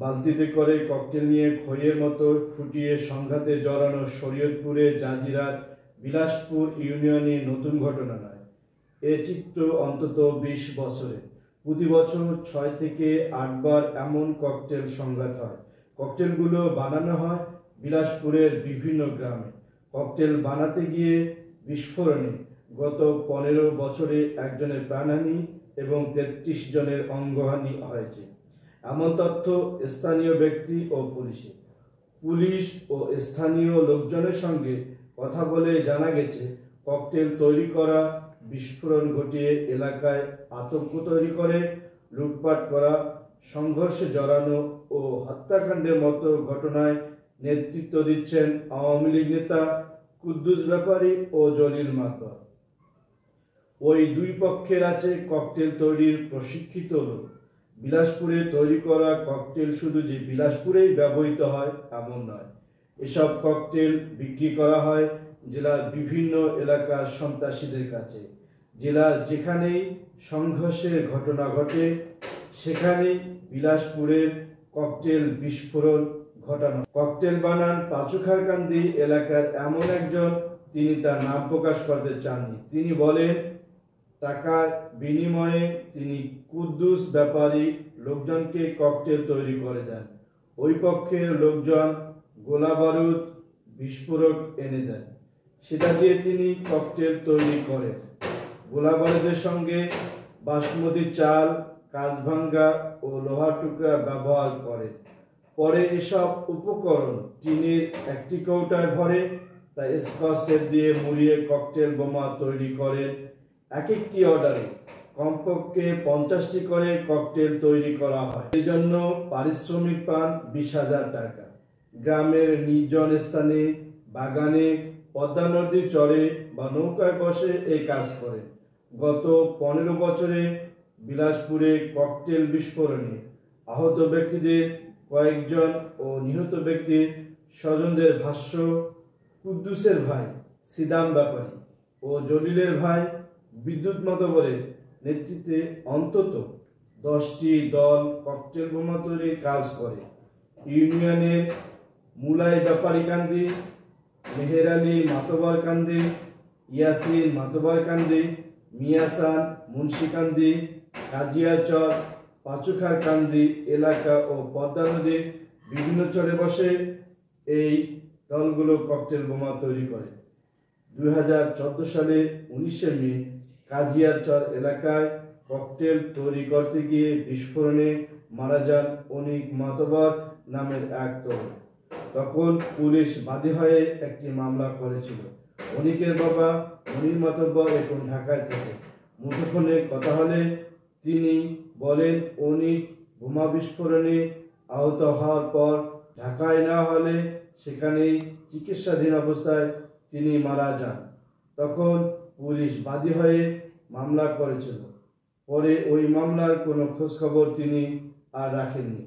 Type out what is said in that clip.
বালতিতে করে ককটেল নিয়ে খইয়ের মতো ফুটিয়ে সংঘাতে জড়ানো শরীয়তপুরে জাজিরার বিলাসপুর ইউনিয়নে নতুন ঘটনা নয়। এ চিত্র অন্তত 20 বছরে প্রতি বছর 6 থেকে 8 বার এমন ককটেল সংঘাত হয়। ককটেলগুলো বানানো হয় বিলাসপুরের বিভিন্ন গ্রামে। ককটেল বানাতে গিয়ে বিস্ফোরণে গত 15 বছরে একজনের প্রাণহানি এবং 33 জনের অঙ্গহানি হয়েছে, এমন তথ্য স্থানীয় ব্যক্তি ও পুলিশ ও স্থানীয় লোকজনের সঙ্গে কথা বলে জানা গেছে, ককটেল তৈরি করা, বিস্ফোরণ ঘটিয়ে এলাকায় আতঙ্ক তৈরি করে, লুটপাট করা, সংঘর্ষে জড়ানো ও হত্যাকাণ্ডের মতো ঘটনায় নেতৃত্ব দিচ্ছেন আওয়ামী লীগ নেতা কুদ্দুস ব্যাপারী ও জলিল মাতবর। ওই দুই পক্ষের আছে ককটেল তৈরির প্রশিক্ষিত লোক। বিলাসপুরে তৈরি করা ককটেল শুধু যে বিলাসপুরেই ব্যবহৃত হয় এমন নয়, এসব ককটেল বিক্রি করা হয় জেলার বিভিন্ন এলাকার সন্ত্রাসীদের কাছে। জেলার যেখানেই সংঘর্ষের ঘটনা ঘটে সেখানেই বিলাসপুরের ককটেল বিস্ফোরণ ঘটানো। ককটেল বানান পাচুখারকান্দি এলাকার এমন একজন, তিনি তার নাম প্রকাশ করতে চাননি। তিনি বলেন, টাকার বিনিময়ে তিনি কুদ্দুস ব্যাপারী লোকজনকে ককটেল তৈরি করে দেন। ওই পক্ষের লোকজন গোলা বারুদ বিস্ফোরক এনে দেন, সেটা দিয়ে তিনি ককটেল তৈরি করেন। গোলা বারুদের সঙ্গে বাসমতি চাল, কাঁচভাঙ্গা ও লোহার টুকরা ব্যবহার করে। পরে এসব উপকরণ টিনের একটি কৌটায় ভরে তা স্কচ টেপ দিয়ে মুড়িয়ে ককটেল বোমা তৈরি করেন। এক একটি অর্ডারে কমপক্ষে 50টি করে ককটেল তৈরি করা হয়। এই জন্য পারিশ্রমিক পান 20,000 টাকা। গ্রামের নির্জন স্থানে, বাগানে, পদ্মা নদীর চরে বা নৌকায় বসে এই কাজ করেন। গত 15 বছরে বিলাসপুরে ককটেল বিস্ফোরণে আহত ব্যক্তিদের কয়েকজন ও নিহত ব্যক্তির স্বজনদের ভাষ্য, কুদ্দুসের ভাই সিদাম ব্যাপারী ও জলিলের ভাই বিদ্যুৎ মাতবরের নেতৃত্বে অন্তত 10টি দল ককটেল বোমা তৈরির কাজ করে। ইউনিয়নের মুলাই ব্যাপারী কান্দি, মেহের আলী মাতবার কান্দি, ইয়াসিন মাতবার কান্দি, মিয়াসান মুন্সিকান্দি, কাজিয়াচর, পাচুখারকান্দি এলাকা ও পদ্মা নদীর বিভিন্ন চরে বসে এই দলগুলো ককটেল বোমা তৈরি করে। 2014 সালে 19শে মে কাজিয়াচর এলাকায় ককটেল তৈরি করতে গিয়ে বিস্ফোরণে মারা যান অনিক মাতবর নামের এক তরুণ। তখন পুলিশ বাদী হয়ে একটি মামলা করেছিল। অনিকের বাবা অনিক মাতবর এখন ঢাকায় থাকে। মুঠোফোনে কথা হলে তিনি বলেন, অনিক বোমা বিস্ফোরণে আহত হওয়ার পর ঢাকায় নেওয়া হলে সেখানেই চিকিৎসাধীন অবস্থায় তিনি মারা যান। তখন পুলিশ বাদী হয়ে মামলা করেছিল। পরে ওই মামলার কোনো খোঁজখবর তিনি আর রাখেননি।